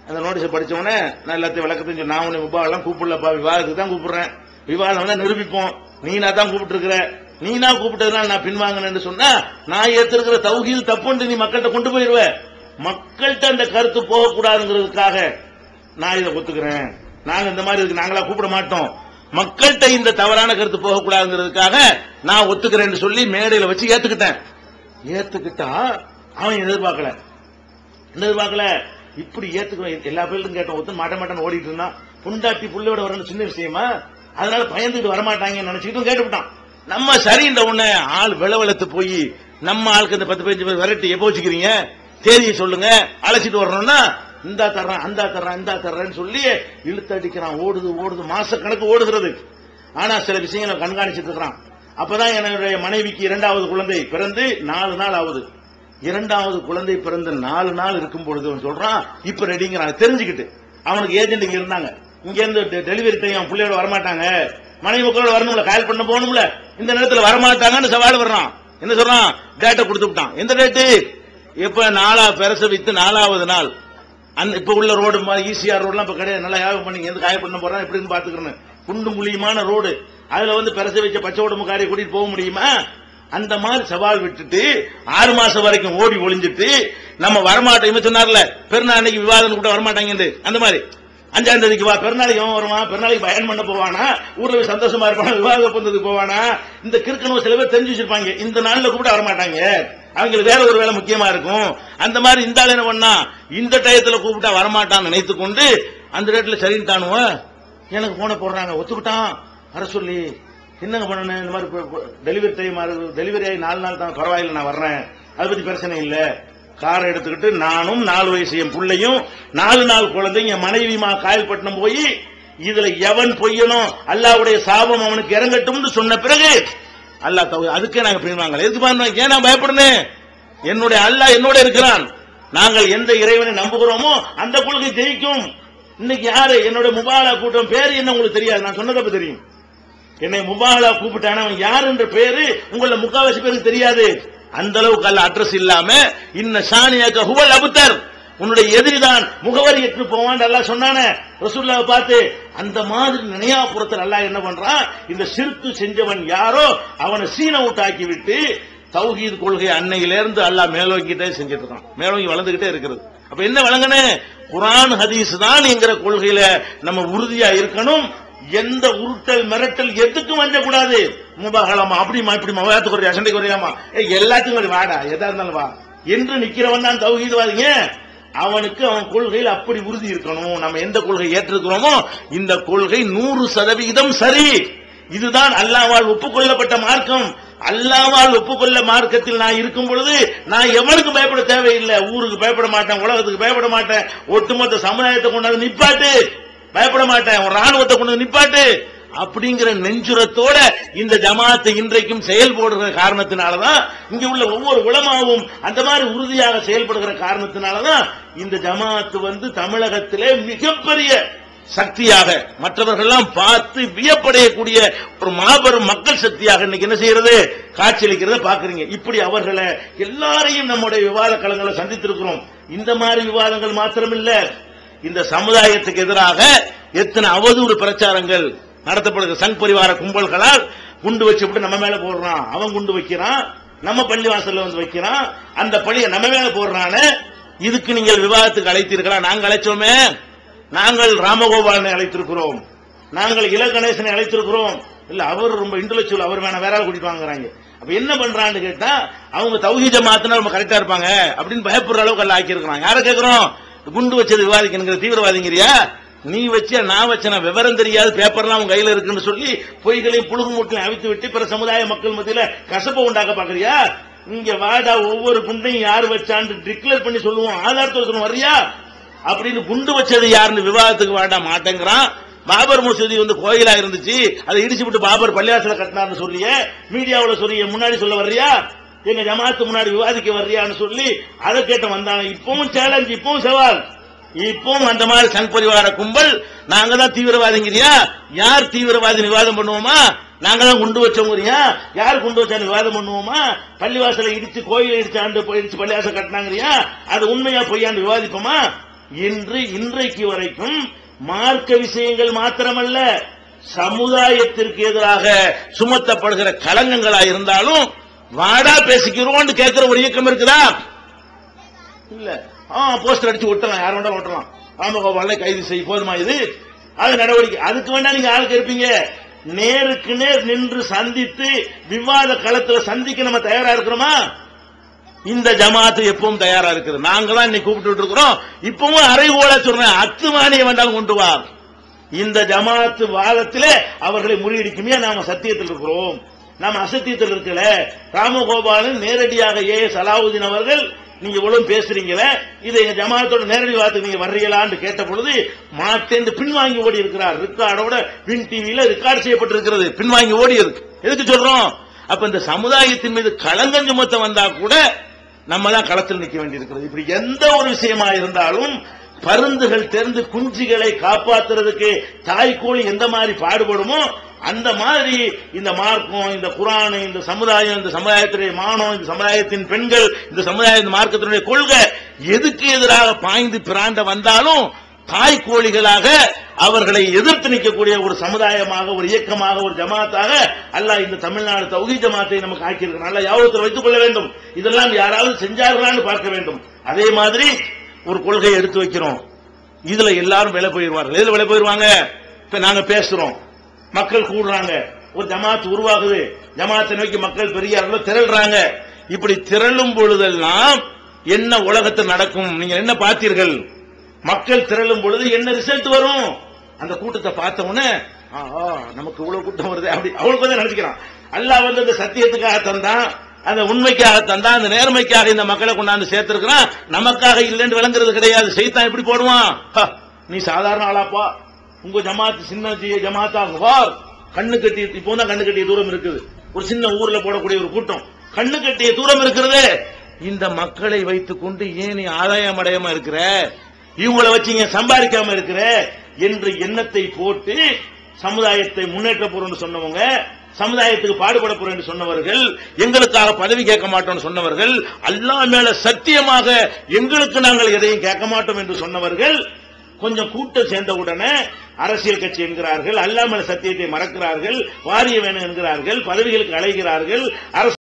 அந்த நோட்டீஸை படிச்சவனே நான் எல்லாத்தையும் விளக்கத்தையும் நான் உன்னை முபாலாம் கூப்பிடலப்பா, விவாதத்துக்கு தான் கூப்பிடுறேன், விவாதம் தான் நிரூபிப்போம், நீனா தான் கூப்பிட்டு இருக்கிற, நீனா கூப்பிட்டதுனால நான் பின்வாங்கினேன்னு சொன்னா நான் ஏத்திருக்கிற தௌஹீத் தப்புன்னு நீ மக்கள்கிட்ட கொண்டு போயிருவ. மக்கள்கிட்ட அந்த கருத்து போகக்கூடாதுங்கிறதுக்காக நான் இதை ஒத்துக்கிறேன், நாங்க இந்த மாதிரி இருக்கு நாங்களா கூப்பிட மாட்டோம், மக்கள்கிட்ட இந்த தவறான கருத்து போகக்கூடாதுங்கிறதுக்காக நான் ஒத்துக்கிறேன்னு சொல்லி மேடையில வச்சு ஏத்துக்கிட்டேன். ஏத்துக்கிட்டா அவன் எதிர்பார்க்கல, இப்படி ஏத்துக்கணும் எல்லா பேரும் கேட்டோம், ஒத்து மாட்ட மாட்டான்னு ஓடிட்டு இருந்தான். புண்டாட்டி புள்ளையோட வரணும் சின்ன விஷயமா, அதனால பயந்துட்டு வரமாட்டாங்கன்னு நினைச்சுக்கிட்டும் கேட்டுவிட்டான். நம்ம சரின்ற உடனே ஆள் விளவெழுத்து போய் நம்ம ஆளுக்கு இந்த 10-15 பேர் விரட்டி எப்போ வச்சுக்கிறீங்க தேதியை சொல்லுங்க அழைச்சிட்டு வரணும்னா இந்தா தர்றான் அந்த தர்றான் இந்த தர்றேன்னு சொல்லி இழுத்து அடிக்கிறான். ஓடுது மாச கணக்கு ஓடுகிறது. ஆனா சில விஷயங்களை கண்காணிச்சிட்டு இருக்கிறான். அப்பதான் என்னுடைய மனைவிக்கு 2வது குழந்தை பிறந்து 4 நாள் ஆகுது. 2வது குழந்தை பிறந்த 4 நாள் இருக்கும் பொழுது சொல்றான் இப்ப ரெடிங்கிறான். தெரிஞ்சுக்கிட்டு அவனுக்கு ஏஜென்ட் இங்க இருந்தாங்க, இங்க இருந்து டெலிவரி டைம் பிள்ளையோட வரமாட்டாங்க, மனைவி மக்களோட வரணும்ல, கால் பண்ண போகணும்ல, இந்த நேரத்தில் வரமாட்டாங்கன்னு சவால் வர்றான். என்ன சொல்றான், டேட்டை கொடுத்து விட்டான். எந்த டேட்டு, இப்ப 4 பிரசவித்து 4வது நாள். இப்ப உள்ள ரோடு ஈசிஆர் ரோடுலாம் இப்ப கிடையாது, நல்லா யாகம் பண்ணி எந்த காய பண்ண போறான் எப்படின்னு பாத்துக்கிறேன். குண்டு முழியமான ரோடு, அதுல வந்து பிரசவிச்ச பச்சை உடம்புக்காரியை கூட்டிட்டு போக முடியுமா? அந்த மாதிரி சவால் விட்டுட்டு 6 மாசம் வரைக்கும் ஓடி ஒளிஞ்சிட்டு நம்ம வரமாட்டோம் சொன்னார்ல, பெருநாள் அன்னைக்கு விவாதம் கூட வரமாட்டாங்க. அந்த மாதிரி 5ஆம் தேதிக்கு வா, பெருநாளைக்கு எவன் வருவான், பெருநாளைக்கு பயன் பண்ண போவானா, ஊர்ல சந்தோஷமா இருப்பானா, விவாத பந்தத்துக்கு போவானா, இந்த கிறுக்கணும் சில பேர் தெரிஞ்சு வச்சிருப்பாங்க. இந்த நாள்ல கூட வரமாட்டாங்க, அவங்களுக்கு வேற ஒரு வேலை முக்கியமா இருக்கும். அந்த மாதிரி இந்த ஆள் என்ன பண்ணா, இந்த டயத்துல கூப்பிட்டா வரமாட்டான்னு நினைத்து கொண்டு அந்த டேட்ல சரின்ட்டானுவ எனக்கு போன போடுறாங்க. ஒத்துக்கிட்டான் வர சொல்லி என்னங்க பண்ணணும், இந்த மாதிரி டெலிவரி டைம் டெலிவரி ஆகி 4 நாள் தான், பரவாயில்ல நான் வர்றேன், அதை பத்தி பிரச்சனை இல்ல. காரை எடுத்துக்கிட்டு நானும் 4 வயசு என் பிள்ளையும் 4 நாள் குழந்தைங்க என் மனைவிமா காயல்பட்டினம் போய் இதுல எவன் பொய்யனும் அல்லாஹ்வுடைய சாபம் அவனுக்கு இறங்கட்டும் சொன்ன பிறகு அல்லாஹ் அதுக்கே நாங்க பிரிவாங்க. எதுக்கு பாருங்க, ஏன் நான் பயப்படணும், என்னுடைய அல்லாஹ் என்னோட இருக்கிறான், நாங்கள் எந்த இறைவனை நம்புகிறோமோ அந்த கொள்கை ஜெயிக்கும். இன்னைக்கு யாரு என்னோட முபாலா கூட்டம் பேரு என்ன உங்களுக்கு தெரியாது, நான் சொன்னதப்ப தெரியும். என்னை முபாலா கூப்பிட்டான அவன் யார் என்ற பேரு உங்கள முக்காவாசி பேருக்கு தெரியாது. அந்த அளவுக்கு அல்ல அட்ரஸ் இல்லாம இன்ன ஷானியக ஹுவல் அபுதர், உன்னுடைய எதிரிதான் முகவரி எட்டு போவான் அல்லாஹ் சொன்னானே ரசூலுல்லாஹ் பார்த்து. அந்த மாதிரி நினையாபுரத்தில் அல்லாஹ் என்ன பண்றான், இந்த ஷிர்க் செஞ்சவன் யாரோ அவனை சீன விட்டாக்கி விட்டு தௌஹீத் கொள்கை அன்னையிலிருந்து அல்லாஹ் மேலோங்கிட்டே செஞ்சுட்டு இருக்கான், மேலோங்கி வளர்ந்துகிட்டே இருக்கிறது. அப்ப என்ன வழங்கனே, குர்ஆன் ஹதீஸ் தான் என்கிற கொள்கையில நம்ம உறுதியா இருக்கணும். எந்த உருட்டல் மிரட்டல் எதுக்கும் வந்தக்கூடாது. முபாகலமா அப்படிமா இப்படிமா வேத்துக்கு ஒரு சண்டைக்கு வரையாமா எல்லாத்துக்கும் வாடா எதா இருந்தாலும் வா என்று நிக்கிறவன் தான் தௌஹீத்வாதிங்க. அவனுக்கு அவன் கொள்கையில் அப்படி உறுதி இருக்கணும். நம்ம எந்த கொள்கை ஏற்றிருக்கிறோமோ இந்த கொள்கை 100% சரி, இதுதான் அல்லாஹ்வால் ஒப்புக்கொள்ளப்பட்ட மார்க்கம். அல்லாஹ்வால் ஒப்புக்கொள்ள மார்க்கத்தில் நான் இருக்கும் பொழுது நான் எவனுக்கு பயப்பட தேவையில்லை. ஊருக்கு பயப்பட மாட்டேன், உலகத்துக்கு பயப்பட மாட்டேன், ஒட்டுமொத்த சமுதாயத்தை கொண்டாந்து நிப்பாட்டு பயப்பட மாட்டேன், ஒரு ராணுவத்தை கொண்டு நிப்பாட்டு அப்படிங்கிற நெஞ்சுரத்தோட இந்த ஜமாத்தை இன்றைக்கும் செயல்படுகிற காரணத்தினாலதான், இங்க உள்ள ஒவ்வொரு உலமாவும் அந்த மாதிரி உறுதியாக செயல்படுகிற காரணத்தினாலதான் இந்த ஜமாத்து வந்து தமிழகத்திலே மிகப்பெரிய சக்தியாக மற்றவர்கள்லாம் பார்த்து வியப்படையக்கூடிய ஒரு மாபெரும் மக்கள் சக்தியாக இன்னைக்கு என்ன செய்யறது, காட்சியளிக்கிறத பாக்குறீங்க. இப்படி அவர்களை எல்லாரையும் நம்முடைய விவாத களங்களை சந்தித்திருக்கிறோம். இந்த மாதிரி விவாதங்கள் மாத்திரமில்ல, இந்த சமுதாயத்துக்கு எதிராக எத்தனை அவதூறு பிரச்சாரங்கள் நடத்தப்படுகிற சங் பரிவார கும்பல்களால் குண்டு வச்சுட்டு நம்ம மேல போடுறான், அவன் குண்டு வைக்கிறான், நம்ம பள்ளிவாசல்ல வந்து வைக்கிறான், அந்த பள்ளியை நம்ம மேல போடுறானே. இதுக்கு நீங்கள் விவாதத்துக்கு அழைத்தீர்களா? நாங்கள் அழைச்சோமே, நாங்கள் ராமகோபாலனை அழைத்திருக்கிறோம், நாங்கள் இலகணேசனை அழைத்திருக்கிறோம். இல்ல அவர் ரொம்ப இன்டெலெக்சுவல், அவர் வேணா வேற கூட்டிட்டு வாங்குறாங்க. அப்ப என்ன பண்றான்னு கேட்டா அவங்க தௌஹீத் ஜமாத்னா ரொம்ப கரெக்டா இருப்பாங்க அப்படின்னு பயப்படுற அளவுக்கு எல்லாம் ஆக்கி இருக்கிறாங்க. யார கேட்கிறோம், குண்டு வச்சது விவாதிக்கணுங்கிற தீவிரவாதிங்கிறியா? நீ வச்ச நான் வச்ச விவரம் தெரியாது, பேப்பர்லாம் உங்க கையில இருக்குன்னு சொல்லி பொய்களையும் புழுகு மூட்டையும் அவித்து விட்டு பிற சமுதாய மக்கள் மத்தியில கசப்ப உண்டாக்க பாக்குறியா? இங்க வாடா ஒவ்வொரு குண்டையும் யாரு வச்சான்னு டிக்ளேர் பண்ணி சொல்லுவோம், ஆதாரத்தோடு வர்றியா அப்படின்னு. குண்டு வச்சது யாருன்னு விவாதத்துக்கு வாடா மாட்டேங்கிறான். பாபர் மசூதி வந்து கோயிலா இருந்துச்சு, அதை இடிச்சு விட்டு பாபர் பள்ளிவாசல கட்டினார்னு சொல்லிய மீடியாவில் சொல்லிய முன்னாடி சொல்ல வர்றியா? எங்க ஜமாத்து முன்னாடி விவாதிக்க வர்றியான்னு சொல்லி அதை கேட்ட வந்தாங்க. இப்பவும் சேலஞ்ச், இப்பவும் சவால், இப்பவும் அந்த மாதிரி சங் பரிவார கும்பல் நாங்க தான் தீவிரவாதிங்கிறியா? யார் தீவிரவாதி விவாதம் பண்ணுவோமா? நாங்க தான் குண்டு வச்சோங்கிறியா? யார் குண்டு வச்சான்னு விவாதம் பண்ணுவோமா? பள்ளிவாசலை இடிச்சு கோயிலை இடிச்சு ஆண்டு இடிச்சு பள்ளிவாசல் கட்டினாங்கறியா? அது உண்மையா பொய்யான்னு விவாதிப்போமா? இன்றைக்கு வரைக்கும் மார்க்க விஷயங்கள் மாத்திரமல்ல, சமுதாயத்திற்கு எதிராக சுமத்தப்படுகிற களங்கங்களா இருந்தாலும் வாடா பேசிக்கிறோம் கேட்கிற ஒரு இயக்கம் இருக்குதா? இல்ல. போஸ்டர் அடிச்சு ஒட்டலாம், யாரும் வேண்டாம் ஒட்டலாம், ராமகோபாலை கைது செய்ய போதுமா? இது அது நடவடிக்கை. அதுக்கு வேண்டாம் நீங்க ஆளுக்கு இருப்பீங்க. நேருக்கு நேர் நின்று சந்தித்து விவாத களத்தில் சந்திக்க நம்ம தயாரா இருக்கிறோமா? இந்த ஜமாத்து எப்பவும் தயாரா இருக்குது. நாங்க தான் இன்னைக்கு கூப்பிட்டு இருக்கிறோம். இப்பவும் அறைகோல சொல்றேன், அத்துமானிய வேண்டாலும் கொண்டு வா. இந்த ஜமாத்து வாதத்திலே அவர்களை முறியடிக்குமே நாம சத்தியத்தில் இருக்கிறோம், நாம அசத்தியத்தில் இருக்கல. ராமகோபாலன் நேரடியாக ஏஎஸ் அலாவுதீன் அவர்கள் நீங்க இவ்வளவு பேசுறீங்களே, இதை எங்க ஜமாத்தோட நேரடி வாதத்துக்கு நீங்க வர்றீங்களான்னு கேட்ட பொழுது மாட்டேன் பின்வாங்கி ஓடி இருக்கிறார். ரெக்கார்டோட வின் டிவியில ரெக்கார்டு செய்யப்பட்டிருக்கிறது, பின்வாங்கி ஓடி இருக்கு. எதுக்கு சொல்றோம்? அப்ப இந்த சமுதாயத்தின் மீது களங்கம் சுமத்த வந்தா கூட நம்ம தான் களத்தில் நிற்க வேண்டியிருக்கிறது. இப்படி எந்த ஒரு விஷயமா இருந்தாலும் பருந்துகள் தெரிந்து குஞ்சுகளை காப்பாற்றுறதுக்கு தாய்க்கோழி எந்த மாதிரி பாடுபடுமோ அந்த மாதிரி இந்த மார்க்கம், இந்த குர்ஆன், இந்த சமுதாயம், இந்த சமுதாயத்தினுடைய மானம், இந்த சமுதாயத்தின் பெண்கள், இந்த சமுதாய மார்க்கத்தினுடைய கொள்கை எதுக்கு எதிராக பாய்ந்து பிராண்ட வந்தாலும் தாய்க்கோழிகளாக அவர்களை எதிர்த்து நிற்கக்கூடிய ஒரு சமுதாயமாக, ஒரு இயக்கமாக, ஒரு ஜமாத்தாக அல்லாஹ் இந்த தமிழ்நாடு தௌஹீத் ஜமாத்தை நமக்கு ஆக்கியிருக்கிறான். நல்லா ஞாபகத்தில் வைத்துக் கொள்ள வேண்டும். இதெல்லாம் யாராவது செஞ்சார்களான்னு பார்க்க வேண்டும். அதே மாதிரி ஒரு கொள்கையை எடுத்து வைக்கிறோம், இதுல எல்லாரும் விலை போயிருவார்கள். எதுல விலை போயிருவாங்க? இப்ப நாங்க பேசுறோம், மக்கள் கூடுறாங்க, ஒரு ஜமாத் உருவாகுது, ஜமாத்தை நோக்கி மக்கள் பெரிய அளவில் திரள்றாங்க. இப்படி திரளும் பொழுதெல்லாம் என்ன உலகத்தில் நடக்கும்? நீங்க என்ன பார்த்தீர்கள்? மக்கள் திரளும் பொழுது என்ன ரிசல்ட் வரும்? அந்த கூட்டத்தை பார்த்த உடனே நமக்கு இவ்வளவு கூட்டம் வருது அப்படி அவளுக்கு வந்து நினைச்சுக்கிறான். அல்லாஹ் வந்து அந்த சத்தியத்துக்காக தந்தான், அந்த உண்மைக்காக தந்தான், அந்த நேர்மைக்காக இந்த மக்களை கொண்டாந்து சேர்த்திருக்கிறான், நமக்காக இல்லைன்னு விளங்குறது கிடையாது. சைத்தான் எப்படி போடுவான்? நீ சாதாரண ஆளாப்பா, உங்க ஜமாத்து சின்ன ஜமாத்தாகுவார், கண்ணு கட்டிய இப்போ தான் கண்ணு கட்டிய தூரம் இருக்குது. ஒரு சின்ன ஊர்ல போடக்கூடிய ஒரு கூட்டம் கண்ணு கட்டிய தூரம் இருக்கிறது. இந்த மக்களை வைத்துக் கொண்டு ஏன் நீ ஆதாயம் அடையாம இருக்கிற, இவங்களை வச்சு சம்பாதிக்காம இருக்கிற என்று எண்ணத்தை போட்டு சமுதாயத்தை முன்னேற்ற போறோம்னு சொன்னவங்க, சமுதாயத்துக்கு பாடுபட போறோம் என்று சொன்னவர்கள், எங்களுக்காக பதவி கேட்க மாட்டோம் சொன்னவர்கள், அல்லாஹ் மேல சத்தியமாக எங்களுக்கு நாங்கள் எதையும் கேட்க மாட்டோம் என்று சொன்னவர்கள் கொஞ்சம் கூட்டம் சேர்ந்த உடனே அரசியல் கட்சி என்கிறார்கள், அல்லாஹ் மேல சத்தியத்தை மறக்கிறார்கள், வாரிய வேணும் என்கிறார்கள், பதவிகளுக்கு அழைகிறார்கள், அரச